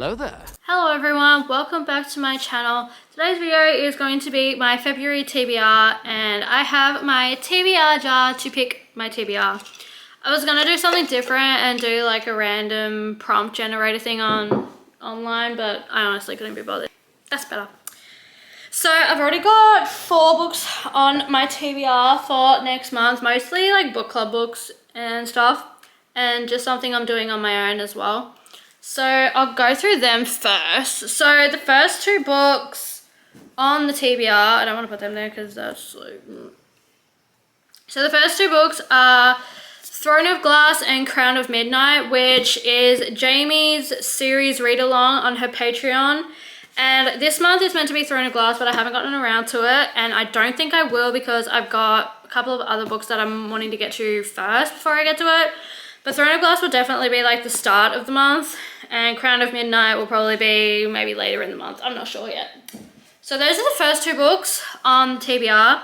Hello there. Hello everyone, welcome back to my channel. Today's video is going to be my February TBR and I have my TBR jar to pick my TBR. I was gonna do something different and do like a random prompt generator thing online, but I honestly couldn't be bothered. That's better. So I've already got 4 books on my TBR for next month, mostly like book club books and stuff, and just something I'm doing on my own as well. So I'll go through them first. So the first 2 books on the TBR, I don't want to put them there because that's like... So the first 2 books are Throne of Glass and Crown of Midnight, which is Jamie's series read-along on her Patreon. And this month is meant to be Throne of Glass, but I haven't gotten around to it. And I don't think I will because I've got a couple of other books that I'm wanting to get to first before I get to it. But Throne of Glass will definitely be like the start of the month, and Crown of Midnight will probably be maybe later in the month. I'm not sure yet. So those are the first 2 books on TBR.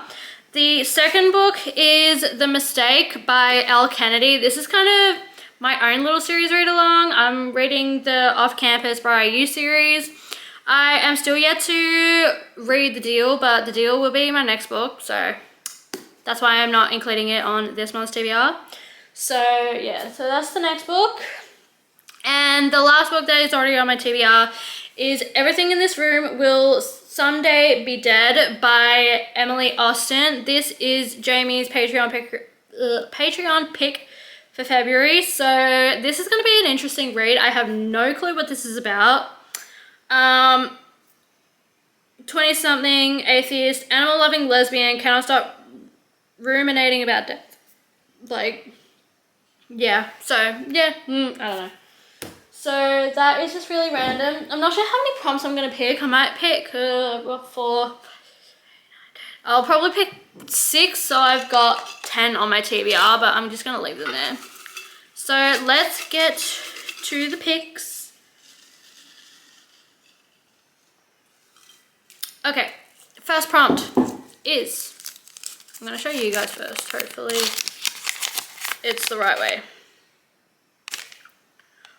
The second book is The Mistake by Elle Kennedy. This is kind of my own little series read along. I'm reading the Off-Campus by You series. I am still yet to read The Deal, but The Deal will be my next book, so that's why I'm not including it on this month's TBR. So yeah, so that's the next book. And the last book that is already on my TBR is Everything in This Room Will Someday Be Dead by Emily Austen. This is Jamie's Patreon pick for February. So this is going to be an interesting read. I have no clue what this is about. 20-something, atheist, animal-loving lesbian, cannot stop ruminating about death. Like... yeah, so yeah, I don't know. So that is just really random. I'm not sure how many prompts I'm going to pick. I might pick 4. I'll probably pick 6, so I've got 10 on my TBR, but I'm just going to leave them there. So let's get to the picks. Okay, first prompt is, I'm going to show you guys first, hopefully it's the right way.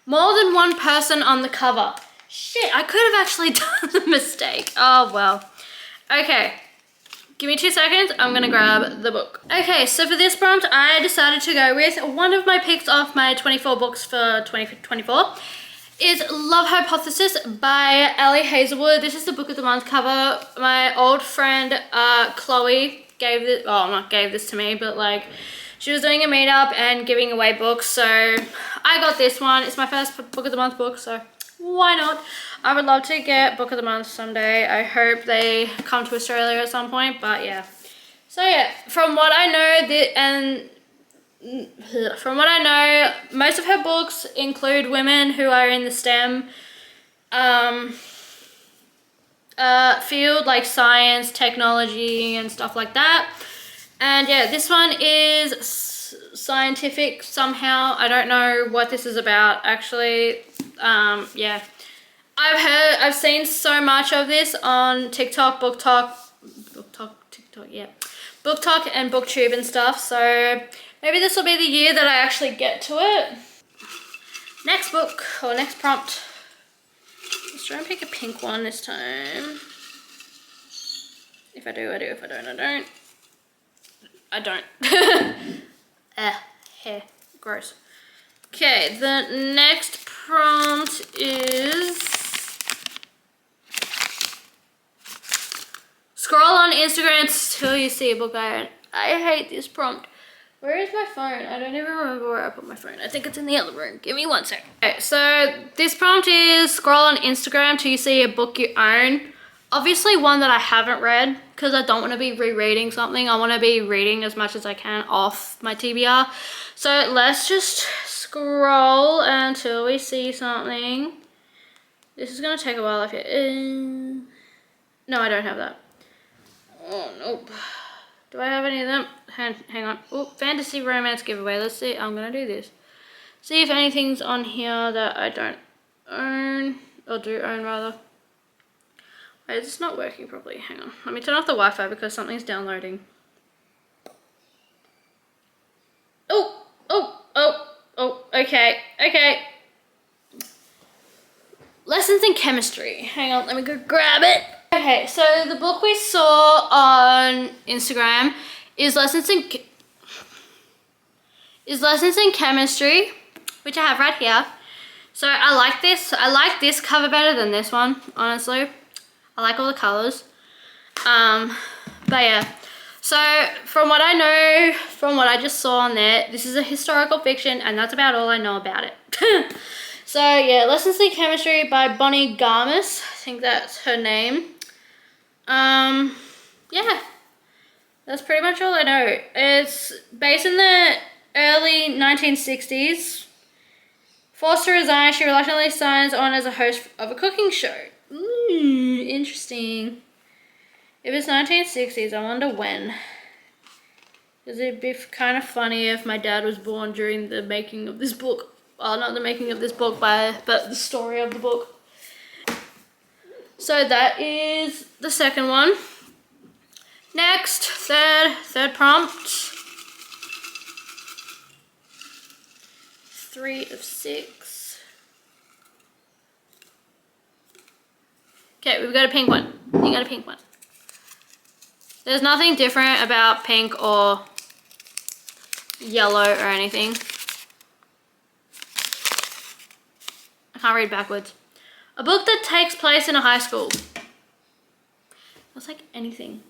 More than one person on the cover. Shit, I could have actually done the mistake. Oh well. Okay, give me 2 seconds. I'm gonna grab the book. Okay, so for this prompt, I decided to go with one of my picks off my 24 books for 2024 is Love Hypothesis by Ali Hazelwood. This is the book of the month cover. My old friend Chloe gave this, well, not gave this to me, but like, she was doing a meetup and giving away books, so I got this one. It's my first book of the month book, so why not? I would love to get book of the month someday. I hope they come to Australia at some point, but yeah. So yeah, from what I know, most of her books include women who are in the STEM field, like science, technology, and stuff like that. And yeah, this one is scientific somehow. I don't know what this is about actually. Yeah, I've seen so much of this on TikTok, TikTok, yeah, BookTok and BookTube and stuff. So maybe this will be the year that I actually get to it. Next book or next prompt. Let's try and pick a pink one this time. If I do, I do. If I don't, I don't. I don't. Hair. Gross. Okay, the next prompt is... scroll on Instagram till you see a book I own. I hate this prompt. Where is my phone? I don't even remember where I put my phone. I think it's in the other room. Give me 1 second. Okay, so this prompt is scroll on Instagram till you see a book you own. Obviously one that I haven't read because I don't want to be rereading something. I want to be reading as much as I can off my TBR. So let's just scroll until we see something. This is going to take a while if you... no, I don't have that. Oh, nope. Do I have any of them? Hang on. Oh, fantasy romance giveaway. Let's see. I'm going to do this. See if anything's on here that I don't own. Or do own, rather. Wait, it's not working properly. Hang on. Let me turn off the Wi-Fi because something's downloading. Oh, okay. Lessons in Chemistry. Hang on, let me go grab it. Okay, so the book we saw on Instagram is Lessons in Chemistry, which I have right here. So I like this. I like this cover better than this one, honestly. I like all the colors. But yeah. So from what I know, from what I just saw on there, this is a historical fiction, and that's about all I know about it. So yeah, Lessons in Chemistry by Bonnie Garmus. I think that's her name. Yeah, that's pretty much all I know. It's based in the early 1960s. Forced to resign, she reluctantly signs on as a host of a cooking show. Ooh, interesting. If it's 1960s, I wonder when. Because it'd be kind of funny if my dad was born during the making of this book. Well, not the making of this book, but the story of the book. So that is the second one. Next, third prompt. 3 of 6. Okay, we've got a pink one. You got a pink one. There's nothing different about pink or yellow or anything. I can't read backwards. A book that takes place in a high school. That's like anything.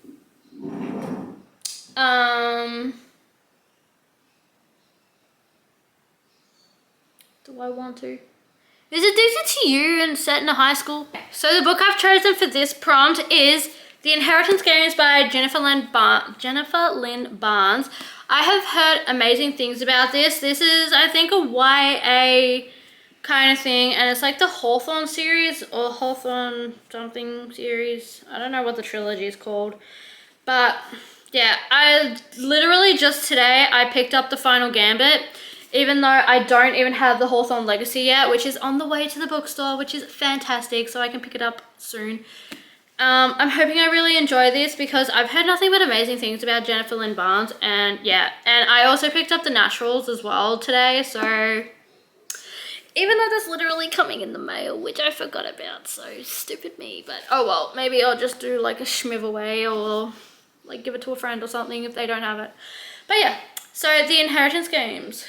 Do I want to? Is it addicted to you and set in a high school? So the book I've chosen for this prompt is The Inheritance Games by Jennifer Lynn Barnes. I have heard amazing things about this. This is, I think, a YA kind of thing, and it's like the Hawthorne series or Hawthorne something series. I don't know what the trilogy is called, but yeah, I literally just today I picked up the Final Gambit, even though I don't even have the Hawthorne Legacy yet, which is on the way to the bookstore, which is fantastic, so I can pick it up soon. I'm hoping I really enjoy this because I've heard nothing but amazing things about Jennifer Lynn Barnes, and yeah, and I also picked up the Naturals as well today, so even though that's literally coming in the mail, which I forgot about, so stupid me, but oh well, maybe I'll just do like a shmiv away or like give it to a friend or something if they don't have it. But yeah, so The Inheritance Games.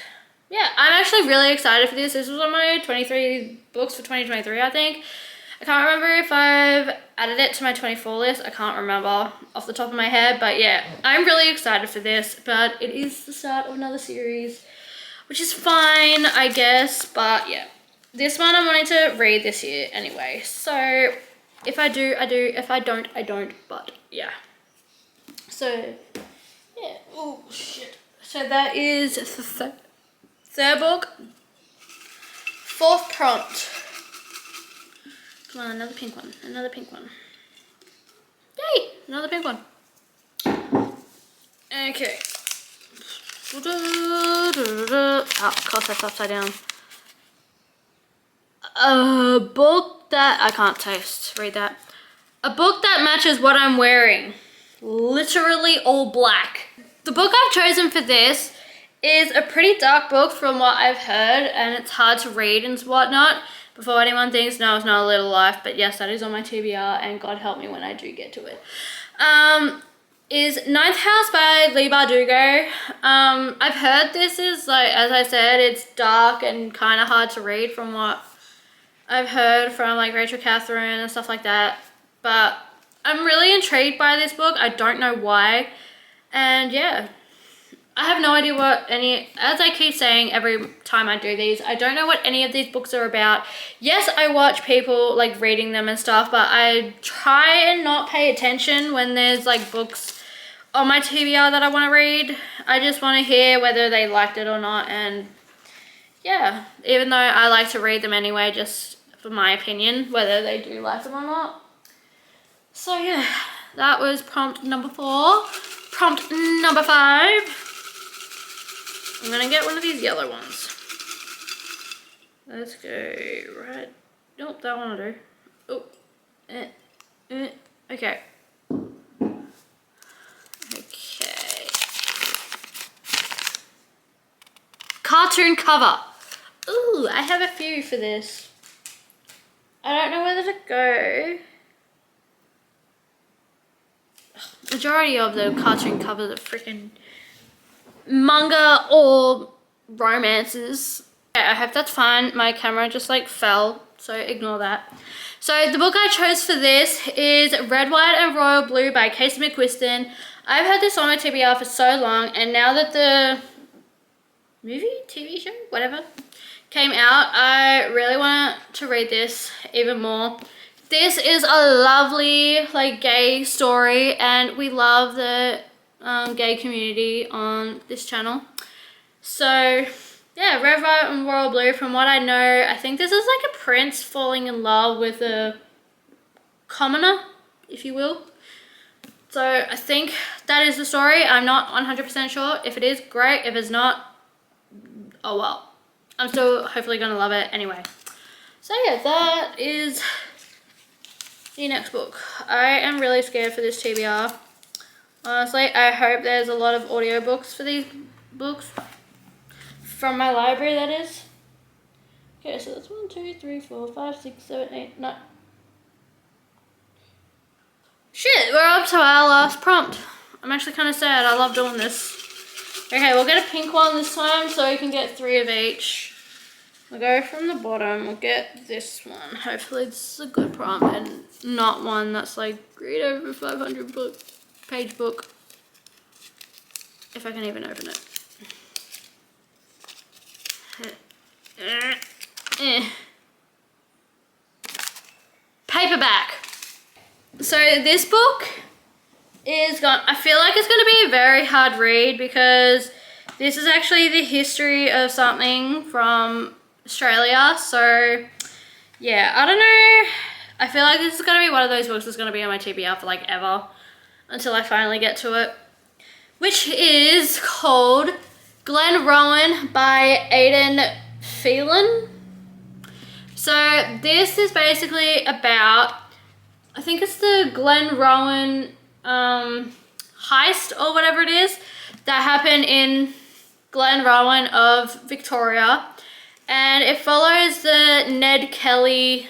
Yeah, I'm actually really excited for this. This was on my 23 books for 2023, I think. I can't remember if I've added it to my 24 list. I can't remember off the top of my head, but yeah, I'm really excited for this, but it is the start of another series, which is fine, I guess, but yeah. This one I'm wanting to read this year anyway, so if I do, I do. If I don't, I don't, but yeah. So, yeah. Oh, shit. So that is the third book. Fourth prompt. Come on, another pink one. Another pink one. Yay! Another pink one. Okay. Oh, of course that's upside down. A book that I can't read that. A book that matches what I'm wearing. Literally all black. The book I've chosen for this is a pretty dark book from what I've heard, and it's hard to read and whatnot. Before anyone thinks, no, it's not A Little Life, but yes, that is on my TBR, and God help me when I do get to it. Is Ninth House by Leigh Bardugo. I've heard this is, like, as I said, it's dark and kind of hard to read from what I've heard from, like, Rachel Catherine and stuff like that. But I'm really intrigued by this book. I don't know why. And yeah, I have no idea what as I keep saying every time I do these, I don't know what any of these books are about. Yes, I watch people like reading them and stuff, but I try and not pay attention when there's like books on my TBR that I want to read. I just want to hear whether they liked it or not, and yeah, even though I like to read them anyway, just for my opinion, whether they do like them or not. So yeah, that was prompt number 4. Prompt number 5. I'm gonna get one of these yellow ones. Let's go right. Nope, that one will do. Oh, okay. Okay. Cartoon cover. Ooh, I have a few for this. I don't know whether to go. Majority of the cartoon covers are freaking manga or romances. Okay, I hope that's fine. My camera just like fell, so ignore that. So the book I chose for this is Red, White and Royal Blue by Casey McQuiston. I've had this on my TBR for so long, and now that the movie, TV show, whatever, came out, I really want to read this even more. This is a lovely like gay story, and we love the gay community on this channel. So yeah, Red, White and Royal Blue, from what I know, I think this is like a prince falling in love with a commoner, if you will. So I think that is the story. I'm not 100% sure. If it is, great. If it's not, oh well. I'm still hopefully gonna love it anyway. So yeah, that is the next book. I am really scared for this TBR. Honestly, I hope there's a lot of audiobooks for these books. From my library, that is. Okay, so that's 1, 2, 3, 4, 5, 6, 7, 8, 9. Shit, we're up to our last prompt. I'm actually kind of sad. I love doing this. Okay, we'll get a pink one this time so we can get 3 of each. We'll go from the bottom. We'll get this one. Hopefully this is a good prompt and not one that's like read over 500 page book. If I can even open it. Paperback. So this book is I feel like it's going to be a very hard read because this is actually the history of something from Australia. So yeah, I don't know. I feel like this is going to be one of those books that's going to be on my TBR for like ever until I finally get to it, which is called Glen Rowan by Aidan Phelan. So this is basically about, I think it's the Glen Rowan heist or whatever it is that happened in Glen Rowan of Victoria, and it follows the Ned Kelly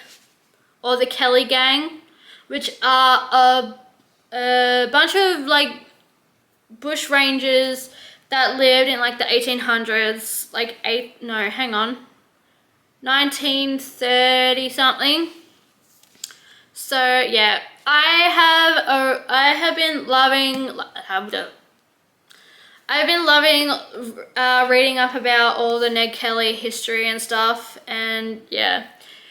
or the Kelly gang, which are a bunch of like bush rangers that lived in like the 1800s, like 1930 something. So yeah, I've been loving reading up about all the Ned Kelly history and stuff, and yeah,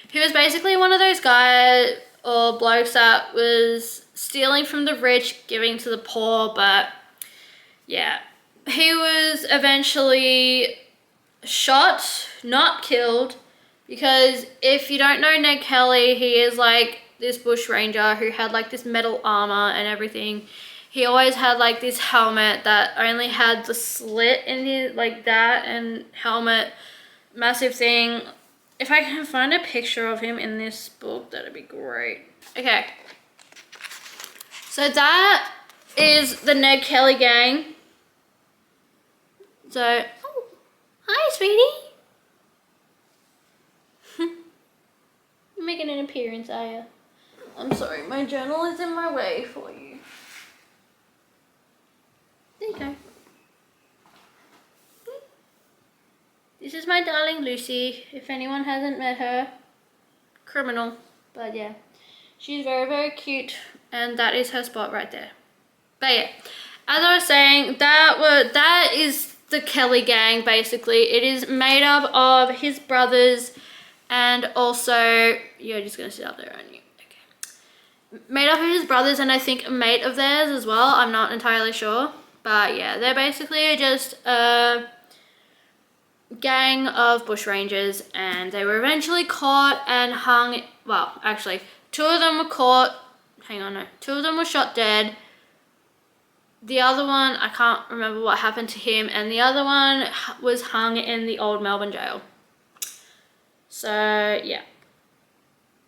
he was basically one of those guys or blokes that was stealing from the rich, giving to the poor, but yeah, he was eventually shot, not killed, because if you don't know Ned Kelly, he is like this bush ranger who had like this metal armor and everything. He always had like this helmet that only had the slit in it, like that, and helmet, massive thing. If I can find a picture of him in this book, that'd be great. Okay, so that is the Ned Kelly gang. So, oh, hi sweetie. You're making an appearance, are you? I'm sorry, my journal is in my way for you. There you go. This is my darling Lucy. If anyone hasn't met her, criminal. But yeah, she's very, very cute, and that is her spot right there. But yeah, as I was saying, that is the Kelly gang basically. It is made up of his brothers, and also you're just gonna sit up there, aren't you? Okay. Made up of his brothers, and I think a mate of theirs as well. I'm not entirely sure, but yeah, they're basically just a gang of bushrangers, and they were eventually caught and hung. Well, actually, 2 of them were caught. Hang on, no. 2 of them were shot dead. The other one, I can't remember what happened to him, and the other one was hung in the old Melbourne jail. So yeah.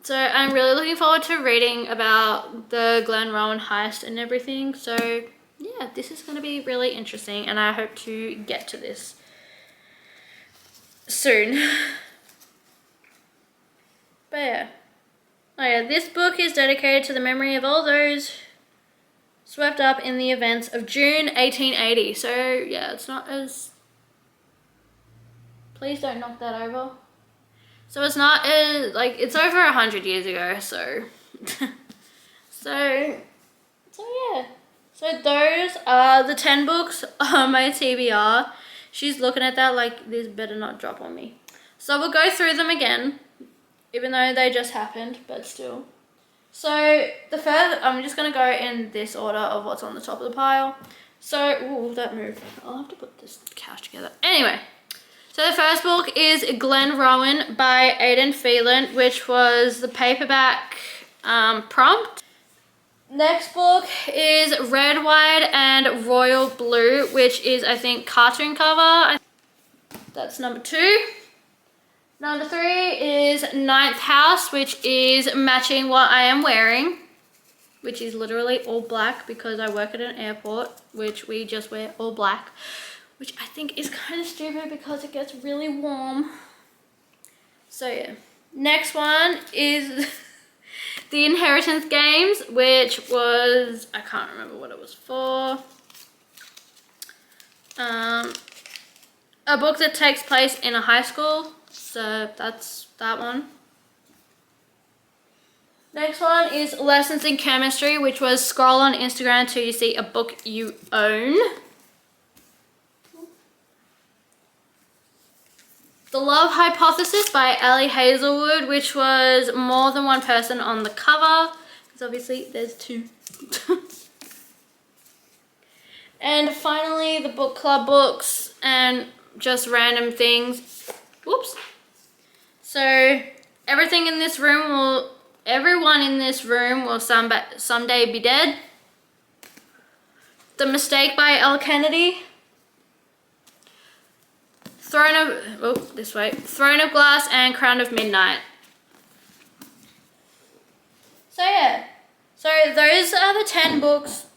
So I'm really looking forward to reading about the Glen Rowan heist and everything. So yeah, this is going to be really interesting, and I hope to get to this soon. But yeah, Oh yeah, this book is dedicated to the memory of all those swept up in the events of June 1880. So yeah, it's not as... Please don't knock that over. So it's not as, like, it's over 100 years ago, so... so yeah. So those are the 10 books on my TBR. She's looking at that like, this better not drop on me. So we'll go through them again, even though they just happened, but still. So the first, I'm just gonna go in this order of what's on the top of the pile. So, ooh, that moved. I'll have to put this couch together. Anyway, so the first book is Glen Rowan by Aidan Phelan, which was the paperback prompt. Next book is Red, White and Royal Blue, which is, I think, cartoon cover. That's number 2. Number 3 is Ninth House, which is matching what I am wearing, which is literally all black because I work at an airport, which we just wear all black, which I think is kind of stupid because it gets really warm. So yeah. Next one is The Inheritance Games, which was, I can't remember what it was for. A book that takes place in a high school. So that's that one. Next one is Lessons in Chemistry, which was scroll on Instagram till you see a book you own. The Love Hypothesis by Ellie Hazelwood, which was more than one person on the cover, because obviously there's 2. And finally, the book club books and just random things. Whoops. So everyone in this room will someday be dead. The Mistake by Elle Kennedy. Throne of Glass and Crown of Midnight. So yeah. So those are the 10 books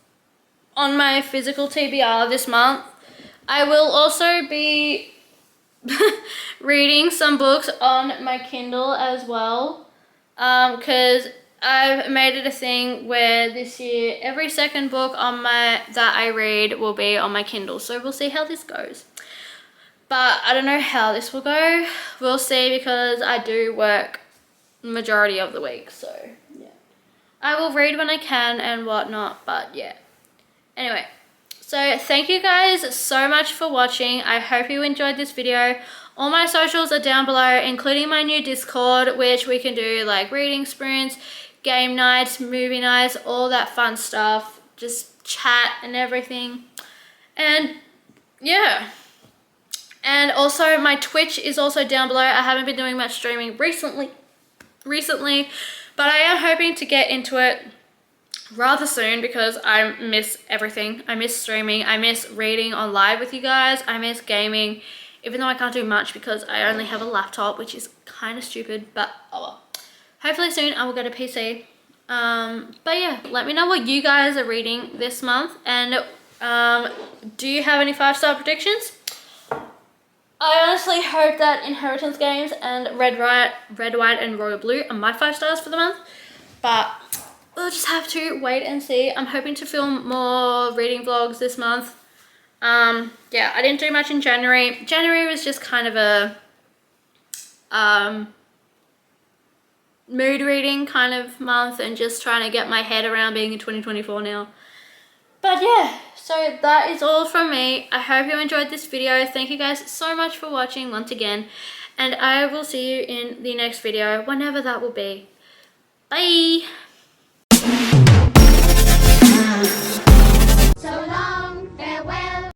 on my physical TBR this month. I will also be reading some books on my Kindle as well, because I've made it a thing where this year every second book on that I read will be on my Kindle, so we'll see how this goes. But I don't know how this will go. We'll see, because I do work the majority of the week, so yeah. I will read when I can and whatnot, but yeah. Anyway. So thank you guys so much for watching. I hope you enjoyed this video. All my socials are down below, including my new Discord, which we can do like reading sprints, game nights, movie nights, all that fun stuff. Just chat and everything. And yeah. And also my Twitch is also down below. I haven't been doing much streaming recently, but I am hoping to get into it rather soon, because I miss everything. I miss streaming, I miss reading on live with you guys, I miss gaming, even though I can't do much because I only have a laptop, which is kind of stupid, but oh well. Hopefully soon I will get a PC. But yeah, let me know what you guys are reading this month, and do you have any 5-star predictions? I honestly hope that Inheritance Games and Red, White and Royal Blue are my 5 stars for the month, but we'll just have to wait and see. I'm hoping to film more reading vlogs this month. Yeah, I didn't do much in January. January was just kind of a mood reading kind of month, and just trying to get my head around being in 2024 now. But yeah, so that is all from me. I hope you enjoyed this video. Thank you guys so much for watching once again, and I will see you in the next video, whenever that will be. Bye! So long.